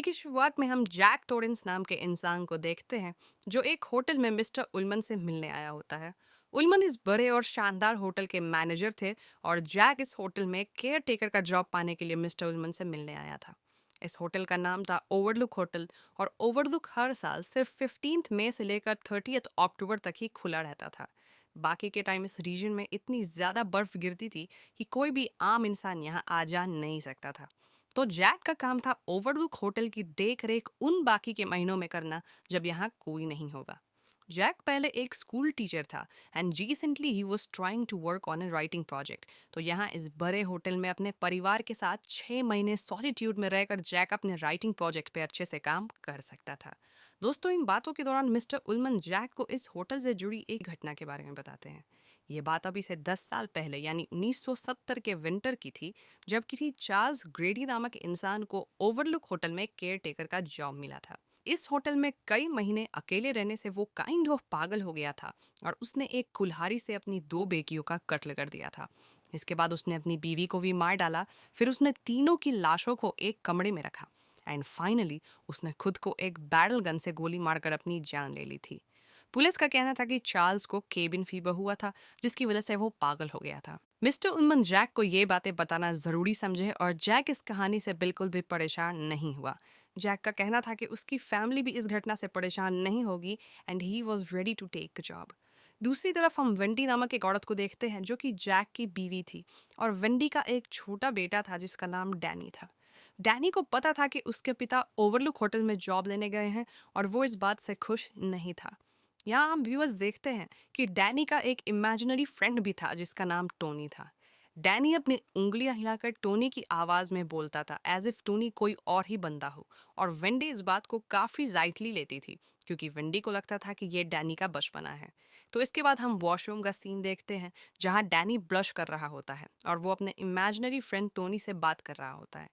की शुरुआत में हम जैक टोरेंस नाम के इंसान को देखते हैं जो एक होटल में मिस्टर उलमन से मिलने आया होता है। उलमन इस बड़े और शानदार होटल के मैनेजर थे और जैक इस होटल में केयर टेकर का जॉब पाने के लिए मिस्टर उलमन से मिलने आया था। इस होटल का नाम था ओवरलुक होटल और ओवरलुक हर साल सिर्फ 15 मई से लेकर 30 अक्टूबर तक ही खुला रहता था। बाकी के टाइम इस रीजन में इतनी ज़्यादा बर्फ गिरती थी कि कोई भी आम इंसान यहाँ आ जा नहीं सकता था। तो जैक का काम था ओवरलुक होटल की देख रेख उन बाकी के महीनों में करना जब यहाँ कोई नहीं होगा। जैक पहले एक स्कूल टीचर था एंड रिसेंटली ही was trying to work on a writing project. तो यहाँ इस बड़े होटल में अपने परिवार के साथ 6 महीने सॉलिट्यूड में रहकर जैक अपने राइटिंग प्रोजेक्ट पे अच्छे से काम कर सकता था। दोस्तों, इन बातों के दौरान मिस्टर उलमन जैक को इस होटल से जुड़ी एक घटना के बारे में बताते हैं। ये बात अभी से 10 साल पहले यानी 1970 के विंटर की थी, जब किसी चार्ल्स ग्रेडी नामक इंसान को ओवरलुक होटल में केयर टेकर का जॉब मिला था। इस होटल में कई महीने अकेले रहने से वो काइंड ऑफ पागल हो गया था और उसने एक कुल्हाड़ी से अपनी 2 बेटियों का कत्ल कर दिया था। इसके बाद उसने अपनी बीवी को भी मार डाला। फिर उसने तीनों की लाशों को एक कमरे में रखा एंड फाइनली उसने खुद को एक बैरल गन से गोली मारकर अपनी जान ले ली थी। पुलिस का कहना था कि चार्ल्स को केबिन फीवर हुआ था, जिसकी वजह से वो पागल हो गया था। मिस्टर उलमन जैक को ये बातें बताना जरूरी समझे और जैक इस कहानी से बिल्कुल भी परेशान नहीं हुआ। जैक का कहना था कि उसकी फैमिली भी इस घटना से परेशान नहीं होगी and he was ready to take the job. दूसरी तरफ हम वेंडी नामक एक औरत को देखते हैं जो कि जैक की बीवी थी और वेंडी का एक छोटा बेटा था जिसका नाम डैनी था। डैनी को पता था कि उसके पिता ओवरलुक होटल में जॉब लेने गए हैं और वो इस बात से खुश नहीं था। यहाँ हम व्यूअर्स देखते हैं कि डैनी का एक इमेजिनरी फ्रेंड भी था जिसका नाम टोनी था। डैनी अपनी उंगलियां हिलाकर टोनी की आवाज में बोलता था एज इफ टोनी कोई और ही बंदा हो, और वेंडी इस बात को काफी लाइटली लेती थी क्योंकि वेंडी को लगता था कि ये डैनी का बचपना है। तो इसके बाद हम वॉशरूम का सीन देखते हैं जहाँ डैनी ब्लश कर रहा होता है और वो अपने इमेजिनरी फ्रेंड टोनी से बात कर रहा होता है।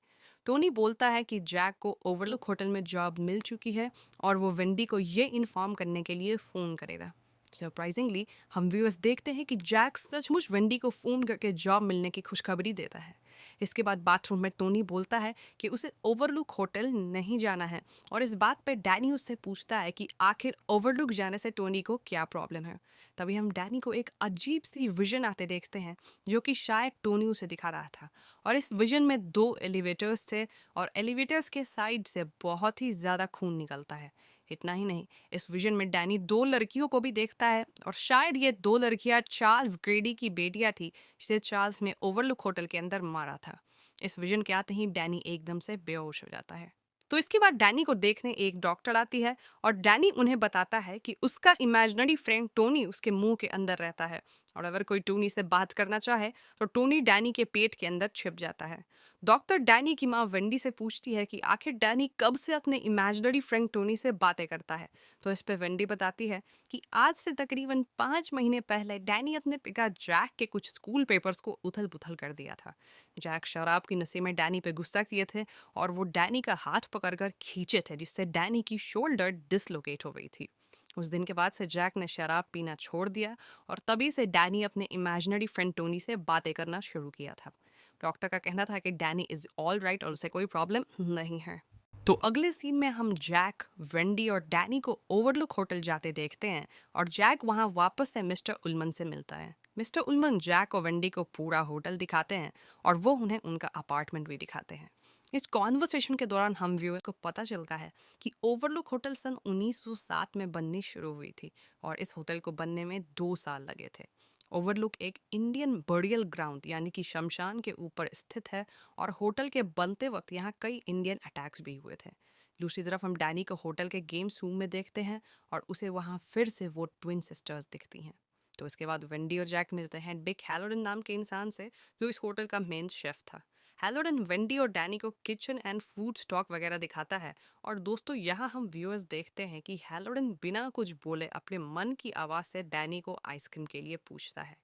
टोनी बोलता है कि जैक को ओवरलुक होटल में जॉब मिल चुकी है और वो वेंडी को ये इन्फॉर्म करने के लिए फ़ोन करेगा। सरप्राइजिंगली हम व्यूअर्स देखते हैं कि जैक सचमुच वेंडी को फ़ोन करके जॉब मिलने की खुशखबरी देता है। इसके बाद बाथरूम में टोनी बोलता है कि उसे ओवरलुक होटल नहीं जाना है और इस बात पर डैनी उससे पूछता है कि आखिर ओवरलुक जाने से टोनी को क्या प्रॉब्लम है। तभी हम डैनी को एक अजीब सी विजन आते देखते हैं जो कि शायद टोनी उसे दिखा रहा था, और इस विजन में 2 एलिवेटर्स थे और एलिवेटर्स के साइड से बहुत ही ज़्यादा खून निकलता है। इतना ही नहीं, इस विजन में डैनी 2 लड़कियों को भी देखता है और शायद ये 2 लड़कियां चार्ल्स ग्रेडी की बेटियां थी जिसे चार्ल्स ने ओवरलुक होटल के अंदर मारा था। इस विजन के आते ही डैनी एकदम से बेहोश हो जाता है। तो इसके बाद डैनी को देखने एक डॉक्टर आती है और डैनी उन्हें बताता है कि उसका इमेजिनरी फ्रेंड टोनी उसके मुंह के अंदर रहता है और अगर कोई टोनी से बात करना चाहे तो टोनी डैनी के पेट के अंदर छिप जाता है। डॉक्टर डैनी की माँ वेंडी से पूछती है कि आखिर डैनी कब से अपने इमेजिनरी फ्रेंड टोनी से बातें करता है। तो इस पे वेंडी बताती है कि आज से तकरीबन 5 महीने पहले डैनी अपने पिता जैक के कुछ स्कूल पेपर्स को उथल पुथल कर दिया था। जैक शराब की नशे में डैनी पे गुस्सा किए थे और वो डैनी का हाथ पकड़कर खींचे थे जिससे डैनी की शोल्डर डिसलोकेट हो गई थी। उस दिन के बाद से जैक ने शराब पीना छोड़ दिया और तभी से डैनी अपने इमेजिनरी फ्रेंड टोनी से बातें करना शुरू किया था। डॉक्टर का कहना था कि डैनी इज ऑल राइट और उसे कोई प्रॉब्लम नहीं है। तो अगले सीन में हम जैक, वेंडी और डैनी को ओवरलुक होटल जाते देखते हैं और जैक वहां वापस से मिस्टर उलमन से मिलता है। मिस्टर उलमन जैक और वेंडी को पूरा होटल दिखाते हैं और वो उन्हें उनका अपार्टमेंट भी दिखाते हैं। इस कॉन्वर्सेशन के दौरान हम व्यूअर को पता चलता है कि ओवरलुक होटल सन 1907 में बननी शुरू हुई थी और इस होटल को बनने में 2 साल लगे थे। ओवरलुक एक इंडियन बरियल ग्राउंड यानी कि शमशान के ऊपर स्थित है और होटल के बनते वक्त यहाँ कई इंडियन अटैक्स भी हुए थे। दूसरी तरफ हम डैनी को होटल के गेम्स रूम में देखते हैं और उसे वहाँ फिर से वो ट्विन सिस्टर्स दिखती हैं। तो इसके बाद वेंडी और जैक मिलते हैं बिग हैलोडन नाम के इंसान से जो इस होटल का मेन शेफ था। हैलोडन वेंडी और डैनी को किचन एंड फूड स्टॉक वगैरह दिखाता है और दोस्तों यहाँ हम व्यूअर्स देखते हैं कि हैलोडन बिना कुछ बोले अपने मन की आवाज़ से डैनी को आइसक्रीम के लिए पूछता है।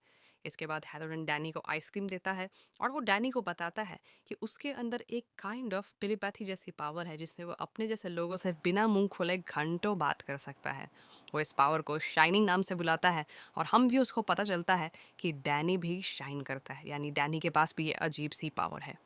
इसके बाद हैलोडन डैनी को आइसक्रीम देता है और वो डैनी को बताता है कि उसके अंदर एक काइंड ऑफ टेलीपैथी जैसी पावर है जिससे वो अपने जैसे लोगों से बिना मुंह खोले घंटों बात कर सकता है। वो इस पावर को शाइनिंग नाम से बुलाता है और हम भी उसको पता चलता है कि डैनी भी शाइन करता है, यानी डैनी के पास भी ये अजीब सी पावर है।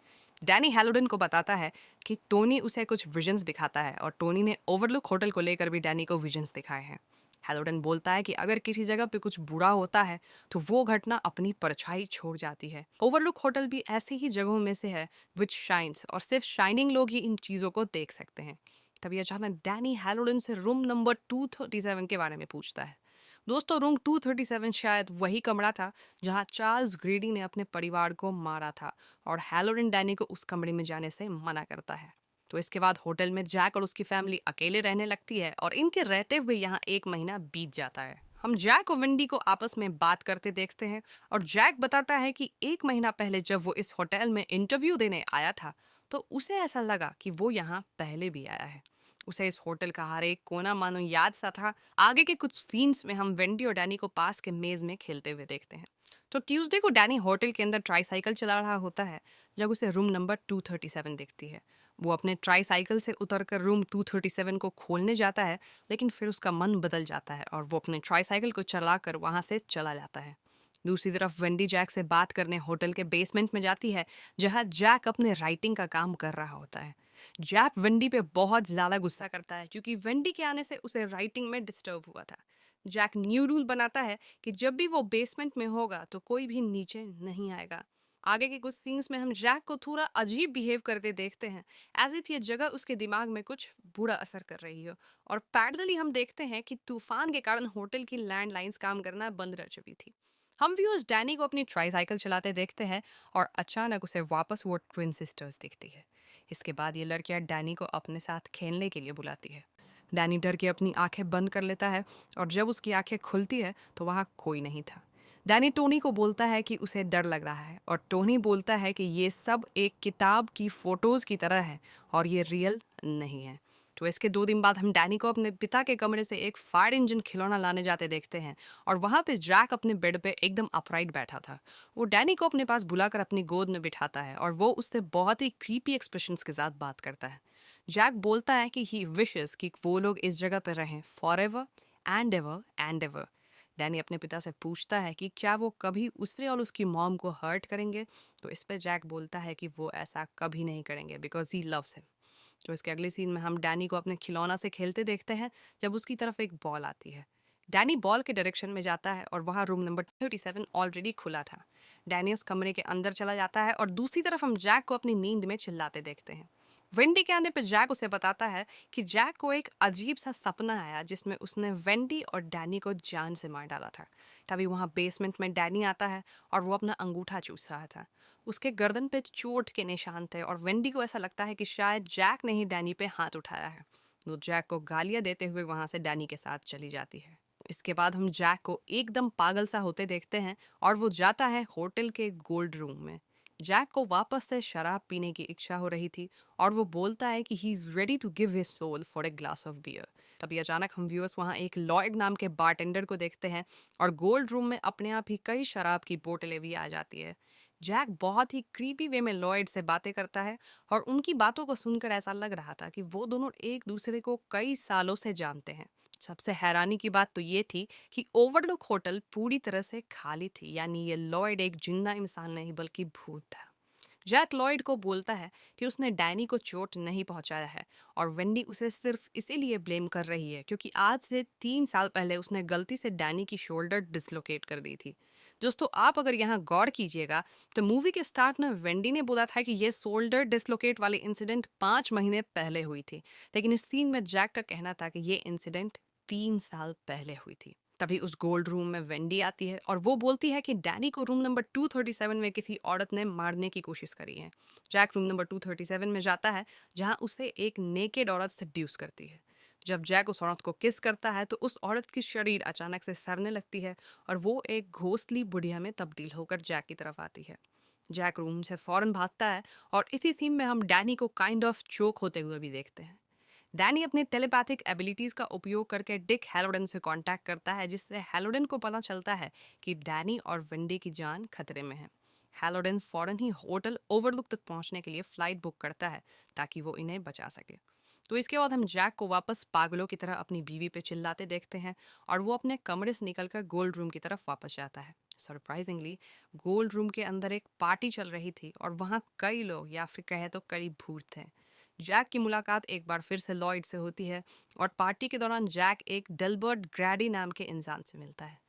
डैनी हैलोडन को बताता है कि टोनी उसे कुछ विजन्स दिखाता है और टोनी ने ओवरलुक होटल को लेकर भी डैनी को विजन्स दिखाए हैं। हैलोडन बोलता है कि अगर किसी जगह पे कुछ बुरा होता है तो वो घटना अपनी परछाई छोड़ जाती है। ओवरलुक होटल भी ऐसी ही जगहों में से है विच शाइन्स, और सिर्फ शाइनिंग लोग ही इन चीज़ों को देख सकते हैं। तभी अचानक डैनी हैलोडन से रूम नंबर 237 के बारे में पूछता है। दोस्तों, रूम 237 शायद वही कमरा था जहां चार्ल्स ग्रेडी ने अपने परिवार को मारा था, और हैलोडन डैनी को उस कमरे में जाने से मना करता है। तो इसके बाद होटल में जैक और उसकी फैमिली अकेले रहने लगती है और इनके रहते हुए यहाँ 1 महीना बीत जाता है। हम जैक और विंडी को आपस में बात करते देखते हैं और जैक बताता है कि 1 महीना पहले जब वो इस होटल में इंटरव्यू देने आया था तो उसे ऐसा लगा कि वो यहाँ पहले भी आया है। उसे इस होटल का हर एक कोना मानो याद सा था। आगे के कुछ सीन्स में हम वेंडी और डैनी को पास के मेज में खेलते हुए देखते हैं। तो ट्यूसडे को डैनी होटल के अंदर ट्राईसाइकिल चला रहा होता है जब उसे रूम नंबर 237 दिखती है। वो अपने ट्राईसाइकिल से उतरकर रूम 237 को खोलने जाता है, लेकिन फिर उसका मन बदल जाता है और वो अपने ट्राईसाइकिल को चलाकर वहां से चला जाता है। दूसरी तरफ वेंडी जैक से बात करने होटल के बेसमेंट में जाती है जहां जैक अपने राइटिंग का काम कर रहा होता है। जैक वेंडी पे बहुत ज्यादा गुस्सा करता है क्योंकि वेंडी के आने से उसे राइटिंग में डिस्टर्ब हुआ था। जैक न्यू रूल बनाता है कि जब भी वो बेसमेंट में होगा तो कोई भी नीचे नहीं आएगा। आगे के कुछ सीन्स में हम जैक को थोड़ा अजीब बिहेव करते देखते हैं, एज इफ ये जगह उसके दिमाग में कुछ बुरा असर कर रही हो। और पैरेलली हम देखते हैं कि तूफान के कारण होटल की लैंडलाइंस काम करना बंद कर चुकी थी। हम व्यूअर्स डैनी को अपनी ट्राईसाइकिल चलाते देखते हैं और अचानक उसे वापस वो ट्विन सिस्टर्स दिखती है। इसके बाद ये लड़कियां डैनी को अपने साथ खेलने के लिए बुलाती है। डैनी डर के अपनी आंखें बंद कर लेता है और जब उसकी आंखें खुलती है तो वहाँ कोई नहीं था। डैनी टोनी को बोलता है कि उसे डर लग रहा है और टोनी बोलता है कि ये सब एक किताब की फोटोज की तरह है और ये रियल नहीं है। तो इसके 2 दिन बाद हम डैनी को अपने पिता के कमरे से एक फायर इंजन खिलौना लाने जाते देखते हैं और वहाँ पे जैक अपने बेड पे एकदम अपराइट बैठा था। वो डैनी को अपने पास बुलाकर अपनी गोद में बिठाता है और वो उससे बहुत ही क्रीपी एक्सप्रेशंस के साथ बात करता है। जैक बोलता है कि ही विशेस कि वो लोग इस जगह पर रहें for ever and ever and ever. Danny अपने पिता से पूछता है कि क्या वो कभी उससे और उसकी मॉम को हर्ट करेंगे, तो इस पर जैक बोलता है कि वो ऐसा कभी नहीं करेंगे बिकॉज ही लव्स हिम। तो इसके अगले सीन में हम डैनी को अपने खिलौना से खेलते देखते हैं जब उसकी तरफ एक बॉल आती है। डैनी बॉल के डायरेक्शन में जाता है और वहाँ रूम नंबर 37 ऑलरेडी खुला था। डैनी उस कमरे के अंदर चला जाता है और दूसरी तरफ हम जैक को अपनी नींद में चिल्लाते देखते हैं। वेंडी के आने पर जैक उसे बताता है कि जैक को एक अजीब सा सपना आया जिसमें उसने वेंडी और डैनी को जान से मार डाला था। तभी वहाँ बेसमेंट में डैनी आता है और वो अपना अंगूठा चूस रहा था। उसके गर्दन पे चोट के निशान थे और वेंडी को ऐसा लगता है कि शायद जैक ने ही डैनी पे हाथ उठाया है। वो जैक को गालियां देते हुए वहां से डैनी के साथ चली जाती है। इसके बाद हम जैक को एकदम पागल सा होते देखते हैं और वो जाता है होटल के गोल्ड रूम में। जैक को वापस से शराब पीने की इच्छा हो रही थी और वो बोलता है कि he is ready to give his soul for a glass of beer. तभी अचानक हम व्यूअर्स वहाँ एक लॉयड नाम के बारटेंडर को देखते हैं और गोल्ड रूम में अपने आप ही कई शराब की बोतलें भी आ जाती है। जैक बहुत ही क्रीपी वे में लॉयड से बातें करता है और उनकी बातों को सुनकर ऐसा लग रहा था कि वो दोनों एक दूसरे को कई सालों से जानते हैं। सबसे हैरानी की बात तो ये थी कि ओवरलुक होटल पूरी तरह से खाली थी, यानी ये लॉयड एक जिंदा इंसान नहीं बल्कि भूत था। जैक लॉयड को बोलता है कि उसने डैनी को चोट नहीं पहुंचाया है और वेंडी उसे सिर्फ इसीलिए ब्लेम कर रही है क्योंकि आज से 3 साल पहले उसने गलती से डैनी की शोल्डर डिसलोकेट कर दी थी। दोस्तों, आप अगर यहाँ गौर कीजिएगा तो मूवी के स्टार्ट में वेंडी ने बोला था कि ये शोल्डर डिसलोकेट वाली इंसिडेंट 5 महीने पहले हुई थी, लेकिन इस सीन में जैक का कहना था कि ये इंसिडेंट 3 साल पहले हुई थी। तभी उस गोल्ड रूम में वेंडी आती है और वो बोलती है कि डैनी को रूम नंबर 237 में किसी औरत ने मारने की कोशिश करी है। जैक रूम नंबर 237 में जाता है जहां उसे एक नेकेड औरत सेड्यूस करती है। जब जैक उस औरत को किस करता है तो उस औरत की शरीर अचानक से सड़ने लगती है और वो एक घोंसली बुढ़िया में तब्दील होकर जैक की तरफ आती है। जैक रूम से फौरन भागता है और इसी थीम में हम डैनी को काइंड ऑफ चोक होते हुए भी देखते हैं। डैनी अपनी टेलीपैथिक एबिलिटीज का उपयोग करके डिक हैलोडन से कांटेक्ट करता है जिससे हैलोडन को पता चलता है कि डैनी और विंडी की जान खतरे में है। हैलोडन फौरन ही होटल ओवरलुक तक पहुंचने के लिए फ्लाइट बुक करता है ताकि वो इन्हें बचा सके। तो इसके बाद हम जैक को वापस पागलों की तरह अपनी बीवी पे चिल्लाते देखते हैं और वो अपने कमरे से निकलकर गोल्ड रूम की तरफ वापस जाता है। सरप्राइजिंगली गोल्ड रूम के अंदर एक पार्टी चल रही थी और वहाँ कई लोग या फिर कहे तो कई भूत थे। जैक की मुलाकात एक बार फिर से लॉयड से होती है और पार्टी के दौरान जैक एक डेलबर्ट ग्रैडी नाम के इंसान से मिलता है।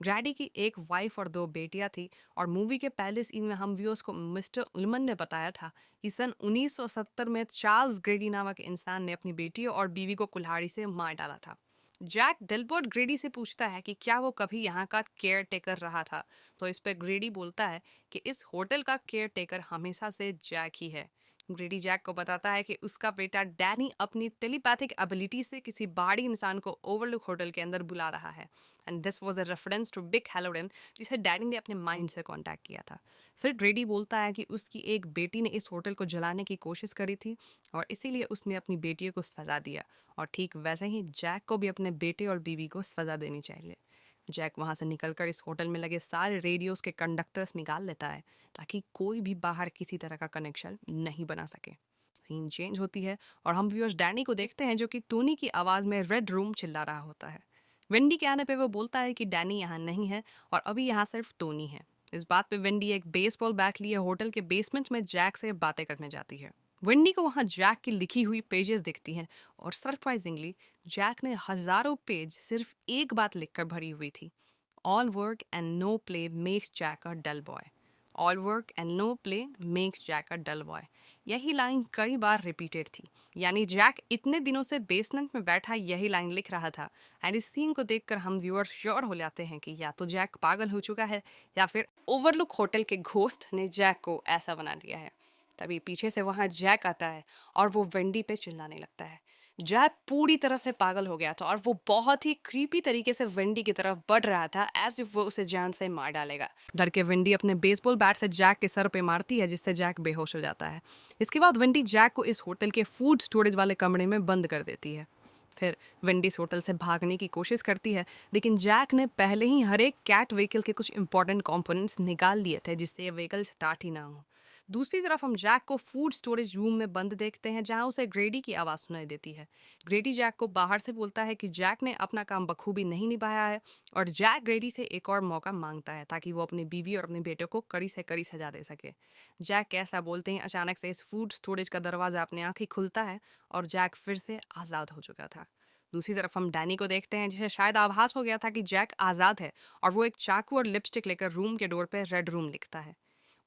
ग्रैडी की एक वाइफ और दो बेटियां थी और मूवी के पहले सीन में हम व्यूअर्स को मिस्टर उलमन ने बताया था कि सन 1970 में चार्ल्स ग्रेडी नामक इंसान ने अपनी बेटियों और बीवी को कुल्हाड़ी से मार डाला था। जैक डेलबर्ट ग्रेडी से पूछता है कि क्या वो कभी यहाँ का केयर टेकर रहा था, तो इस पे ग्रेडी बोलता है कि इस होटल का केयर टेकर हमेशा से जैक ही है। ग्रेडी जैक को बताता है कि उसका बेटा डैनी अपनी टेलीपैथिक एबिलिटी से किसी बाहरी इंसान को ओवरलुक होटल के अंदर बुला रहा है, and this was a reference to big Hallorann, जिसे डैनी ने अपने माइंड से कांटेक्ट किया था। फिर ग्रेडी बोलता है कि उसकी एक बेटी ने इस होटल को जलाने की कोशिश करी थी और इसीलिए उसने अपनी बेटियों को सजा दिया, और ठीक वैसे ही जैक को भी अपने बेटे और बीवी को सजा देनी चाहिए। जैक वहां से निकलकर इस होटल में लगे सारे रेडियोस के कंडक्टर्स निकाल लेता है ताकि कोई भी बाहर किसी तरह का कनेक्शन नहीं बना सके। सीन चेंज होती है और हम व्यूअर्स डैनी को देखते हैं जो कि टोनी की आवाज़ में रेड रूम चिल्ला रहा होता है। वेंडी के आने पे वो बोलता है कि डैनी यहाँ नहीं है और अभी यहाँ सिर्फ टोनी है। इस बात पे वेंडी एक बेसबॉल बैट लिए होटल के बेसमेंट में जैक से बातें करने जाती है। वेंडी को वहाँ जैक की लिखी हुई पेजेस दिखती हैं और सरप्राइजिंगली जैक ने हजारों पेज सिर्फ एक बात लिखकर भरी हुई थी: all work and no play makes Jack a dull boy. All work and no play makes Jack a dull boy, यही लाइन कई बार रिपीटेड थी। यानी जैक इतने दिनों से बेसमेंट में बैठा यही लाइन लिख रहा था। एंड इस सीन को देखकर हम व्यूअर श्योर हो जाते हैं कि या तो जैक पागल हो चुका है या फिर ओवरलुक होटल के घोस्ट ने जैक को ऐसा बना दिया है। तभी पीछे से वहां जैक आता है और वो वेंडी पे चिल्लाने लगता है। जैक पूरी तरह से पागल हो गया था और वो बहुत ही क्रीपी तरीके से वेंडी की तरफ बढ़ रहा था, एज इफ वो उसे जान से मार डालेगा। डर के वेंडी अपने बेसबॉल बैट से जैक के सर पे मारती है जिससे जैक बेहोश हो जाता है। इसके बाद वेंडी जैक को इस होटल के फूड स्टोरेज वाले कमरे में बंद कर देती है। फिर वेंडी इस होटल से भागने की कोशिश करती है, लेकिन जैक ने पहले ही हर एक कैट व्हीकल के कुछ इंपॉर्टेंट कंपोनेंट्स निकाल लिए थे जिससे ये व्हीकल स्टार्ट ही ना हो। दूसरी तरफ हम जैक को फूड स्टोरेज रूम में बंद देखते हैं जहां उसे ग्रेडी की आवाज़ सुनाई देती है। ग्रेडी जैक को बाहर से बोलता है कि जैक ने अपना काम बखूबी नहीं निभाया है और जैक ग्रेडी से एक और मौका मांगता है ताकि वो अपनी बीवी और अपने बेटे को कड़ी से कड़ी सजा दे सके। जैक कैसा बोलते हैं अचानक से इस फूड स्टोरेज का दरवाज़ा अपने आप ही खुलता है और जैक फिर से आज़ाद हो चुका था। दूसरी तरफ हम डैनी को देखते हैं जिसे शायद आभास हो गया था कि जैक आज़ाद है, और वो एक चाकू और लिपस्टिक लेकर रूम के डोर पे रेड रूम लिखता है।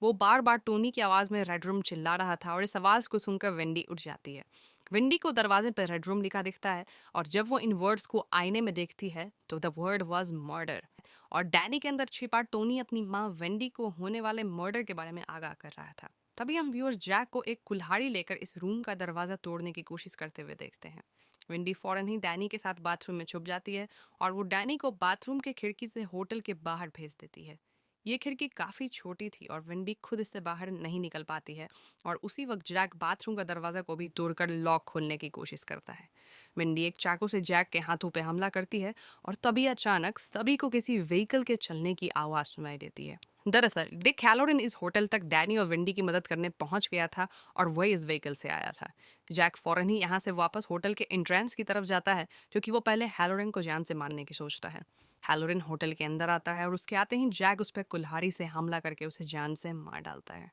वो बार बार टोनी की आवाज़ में रेड रूम चिल्ला रहा था और इस आवाज़ को सुनकर वेंडी उठ जाती है। वेंडी को दरवाजे पर रेड रूम लिखा दिखता है और जब वो इन वर्ड्स को आईने में देखती है तो द वर्ड वाज मर्डर, और डैनी के अंदर छिपा टोनी अपनी माँ वेंडी को होने वाले मर्डर के बारे में आगाह कर रहा था। तभी हम व्यूअर्स जैक को एक कुल्हाड़ी लेकर इस रूम का दरवाज़ा तोड़ने की कोशिश करते हुए देखते हैं। वेंडी फौरन ही डैनी के साथ बाथरूम में छुप जाती है और वो डैनी को बाथरूम के खिड़की से होटल के बाहर भेज देती है। ये खिड़की काफ़ी छोटी थी और वेंडी खुद इससे बाहर नहीं निकल पाती है, और उसी वक्त जैक बाथरूम का दरवाज़ा को भी तोड़कर लॉक खोलने की कोशिश करता है। वेंडी एक चाकू से जैक के हाथों पे हमला करती है और तभी अचानक सभी को किसी व्हीकल के चलने की आवाज़ सुनाई देती है। दरअसल डिक हैलोडेन इस होटल तक डैनी और वेंडी की मदद करने पहुंच गया था और वही इस व्हीकल से आया था। जैक फौरन ही यहाँ से वापस होटल के एंट्रेंस की तरफ जाता है क्योंकि वो पहले हैलोडेन को जान से मारने की सोचता है। हैलोडेन होटल के अंदर आता है और उसके आते ही जैक उस पर कुल्हाड़ी से हमला करके उसे जान से मार डालता है।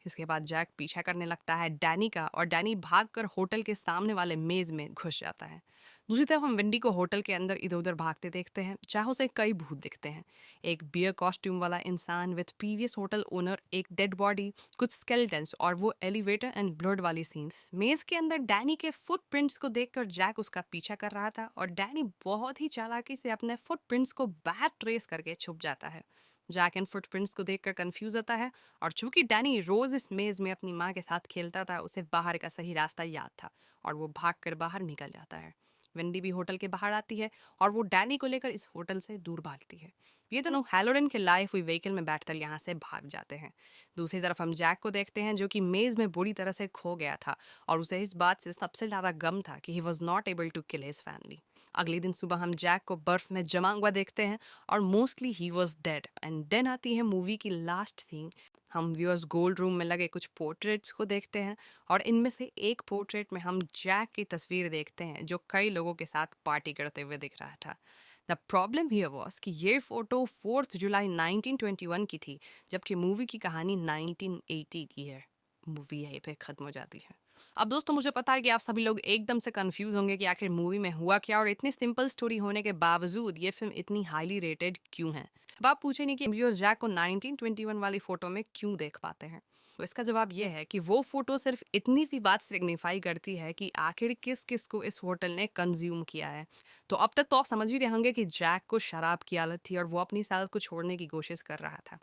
इसके बाद जैक पीछा करने लगता है डैनी का और डैनी भागकर होटल के सामने वाले मेज में घुस जाता है। दूसरी तरफ हम वेंडी को होटल के अंदर इधर उधर भागते देखते हैं जहाँ उसे कई भूत दिखते हैं। एक बियर कॉस्ट्यूम वाला इंसान विथ प्रीवियस होटल ओनर, एक डेड बॉडी, कुछ स्केलेटन्स और वो एलिवेटर एंड ब्लड वाली सीन्स। मेज के अंदर डैनी के फुटप्रिंट्स को देखकर जैक उसका पीछा कर रहा था और डैनी बहुत ही चालाकी से अपने फुटप्रिंट्स को बैक ट्रेस करके छुप जाता है। जैक इन फुटप्रिंट्स को देखकर कंफ्यूज होता है और चूंकि डैनी रोज इस मेज में अपनी माँ के साथ खेलता था उसे बाहर का सही रास्ता याद था और वो भागकर बाहर निकल जाता है। वेंडी भी होटल के बाहर आती है और वो डैनी को लेकर इस होटल से दूर भागती है। ये दोनों हैलोडेन के लाए हुई व्हीकल में बैठकर यहाँ से भाग जाते हैं। दूसरी तरफ हम जैक को देखते हैं जो कि मेज में बुरी तरह से खो गया था और उसे इस बात से सबसे ज्यादा गम था कि he was not able to kill his family. अगले दिन सुबह हम जैक को बर्फ में जमा हुआ देखते हैं और mostly he was dead, and then आती है मूवी की लास्ट सीन। हम व्यूअर्स गोल्ड रूम में लगे कुछ पोर्ट्रेट्स को देखते हैं और इनमें से एक पोर्ट्रेट में हम जैक की तस्वीर देखते हैं जो कई लोगों के साथ पार्टी करते हुए दिख रहा था। द प्रॉब्लम हियर वाज कि ये फोटो 4 जुलाई 1921 की थी, जबकि मूवी की कहानी 1980 की है। मूवी यहीं पे खत्म हो जाती है। अब दोस्तों, मुझे पता है कि आप सभी लोग एकदम से कंफ्यूज होंगे कि आखिर मूवी में हुआ क्या और इतनी सिंपल स्टोरी होने के बावजूद ये फिल्म इतनी हाईली रेटेड क्यों है। अब आप पूछेंगे कि एम्ब्रियो जैक को 1921 वाली फोटो में क्यों देख पाते हैं। तो इसका जवाब ये है कि वो फोटो सिर्फ इतनी सी बात सिग्निफाई करती है कि आखिर किस किस को इस होटल ने कंज्यूम किया है। तो अब तक तो आप समझ ही रहे होंगे कि जैक को शराब की आदत थी और वो अपनी इस आदत को छोड़ने की कोशिश कर रहा था।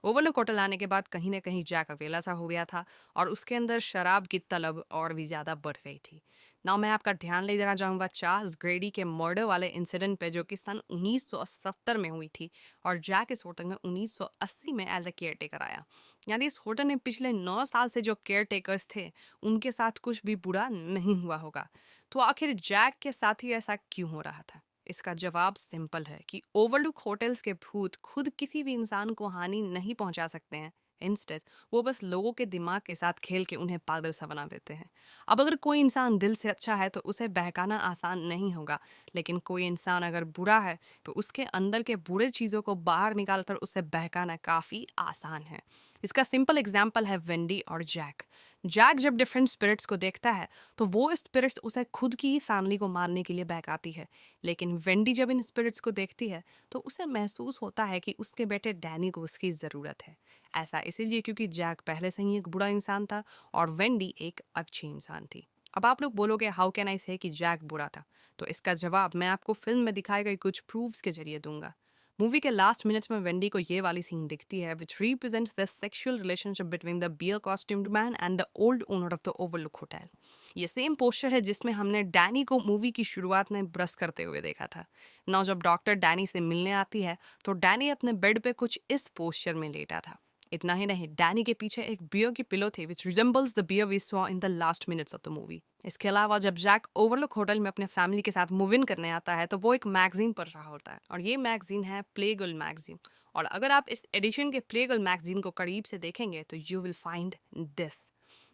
ओवरलुक होटल आने के बाद कहीं ना कहीं जैक अकेला सा हो गया था और उसके अंदर शराब की तलब और भी ज़्यादा बढ़ गई थी। ना मैं आपका ध्यान ले देना चाहूँगा चार्ल्स ग्रेडी के मर्डर वाले इंसिडेंट पे, जो कि सन 1970 में हुई थी और जैक इस होटल में 1980 में एज ए केयर टेकर आया। यानी इस होटल में पिछले 9 साल से जो केयर टेकर्स थे उनके साथ कुछ भी बुरा नहीं हुआ होगा। तो आखिर जैक के साथ ही ऐसा क्यों हो रहा था। इसका जवाब सिंपल है कि ओवरलुक होटल्स के भूत खुद किसी भी इंसान को हानि नहीं पहुंचा सकते हैं। इंस्टेड वो बस लोगों के दिमाग के साथ खेल के उन्हें पागल सा बना देते हैं। अब अगर कोई इंसान दिल से अच्छा है तो उसे बहकाना आसान नहीं होगा, लेकिन कोई इंसान अगर बुरा है तो उसके अंदर के बुरे चीज़ों को बाहर निकाल कर उसे बहकाना काफ़ी आसान है। इसका सिंपल एग्जाम्पल है वेंडी और जैक। जैक जब डिफरेंट स्पिरिट्स को देखता है तो वो स्पिरिट्स उसे खुद की ही फैमिली को मारने के लिए बहकाती है, लेकिन वेंडी जब इन स्पिरिट्स को देखती है तो उसे महसूस होता है कि उसके बेटे डैनी को उसकी ज़रूरत है। ऐसा इसीलिए क्योंकि जैक पहले से ही एक बुरा इंसान था और वेंडी एक अच्छी इंसान थी। अब आप लोग बोलोगे हाउ कैन आई से कि जैक बुरा था। तो इसका जवाब मैं आपको फिल्म में दिखाए गए कुछ प्रूफ्स के जरिए दूंगा। मूवी के लास्ट मिनट्स में वेंडी को ये वाली सीन दिखती है which represents the sexual relationship between the bear costumed man and the old owner of the Overlook hotel. ये सेम पोस्टर है जिसमें हमने डैनी को मूवी की शुरुआत में ब्रश करते हुए देखा था। नौ जब डॉक्टर डैनी से मिलने आती है तो डैनी अपने बेड पे कुछ इस पोस्चर में लेटा था। इतना ही नहीं, डैनी के पीछे एक बियर की पिलो थी which resembles the bear we saw in the last minutes of the movie. इसके अलावा जब जैक ओवरलुक होटल में अपने फैमिली के साथ मूव इन करने आता है तो वो एक मैगजीन पढ़ रहा होता है और ये मैगजीन है प्ले गर्ल मैगजीन। और अगर आप इस एडिशन के प्ले गर्ल मैगजीन को करीब से देखेंगे तो you will find this.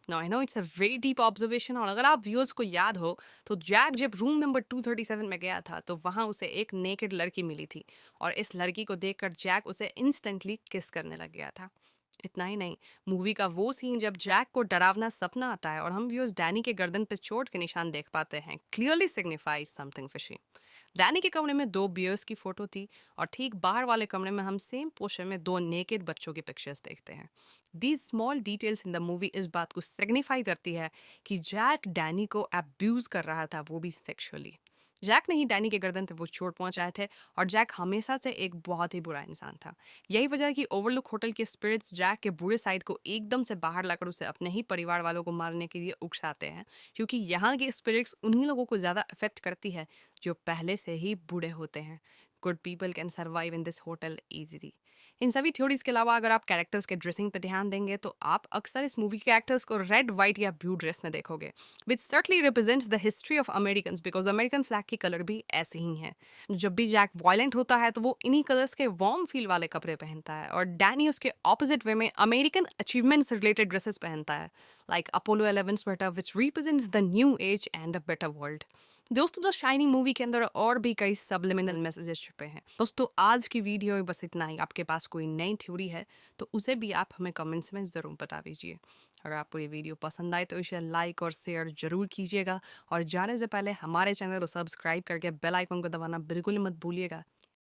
No I know it's a very deep observation. और अगर आप व्यूअर्स को याद हो तो जैक जब रूम नंबर 237 में गया था तो वहाँ उसे एक नेकेड लड़की मिली थी और इस लड़की को देखकर जैक उसे इंस्टेंटली किस करने लग गया था। इतना ही नहीं, मूवी का वो सीन जब जैक को डरावना सपना आता है और हम व्यूअर्स डैनी के गर्दन पे चोट के निशान देख पाते हैं, clearly signifies something fishy. Danny के कमरे में दो बियर्स की फोटो थी और ठीक बाहर वाले कमरे में हम सेम पोस्टर में दो नेकेड बच्चों की पिक्चर्स देखते हैं। These small details in the movie इस बात को सिग्निफाई करती है कि जैक डैनी को अब्यूज कर रहा था, वो भी सेक्सुअली। जैक ने ही डैनी के गर्दन पे वो चोट पहुंचाए थे और जैक हमेशा से एक बहुत ही बुरा इंसान था। यही वजह है कि ओवरलुक होटल के स्पिरिट्स जैक के बुरे साइड को एकदम से बाहर लाकर उसे अपने ही परिवार वालों को मारने के लिए उकसाते हैं, क्योंकि यहाँ के स्पिरिट्स उन्हीं लोगों को ज़्यादा अफेक्ट करती है जो पहले से ही बूढ़े होते हैं। Good people can survive in this hotel easily. इन सभी थ्योरीज के अलावा अगर आप कैरेक्टर्स के ड्रेसिंग पे ध्यान देंगे तो आप अक्सर इस मूवी के एक्टर्स को रेड, व्हाइट या ब्लू ड्रेस में देखोगे, which certainly represents the history of American, because American flag की कलर भी ऐसे ही है। जब भी जैक वायलेंट होता है तो वो इन्हीं कलर्स के वार्म फील वाले कपड़े पहनता है और डैनी उसके ऑपोजिट वे में अमेरिकन अचीवमेंट्स रिलेटेड ड्रेसेस पहनता है, like Apollo 11 sweater which represents the new age and a better world. दोस्तों, द शाइनिंग मूवी के अंदर और भी कई सबलिमिनल मैसेजेस छुपे हैं। दोस्तों, आज की वीडियो में बस इतना ही। आपके पास कोई नई थ्योरी है तो उसे भी आप हमें कमेंट्स में ज़रूर बता दीजिए। अगर आपको ये वीडियो पसंद आए तो इसे लाइक और शेयर जरूर कीजिएगा और जाने से पहले हमारे चैनल को सब्सक्राइब करके बेल आइकन को दबाना बिल्कुल मत भूलिएगा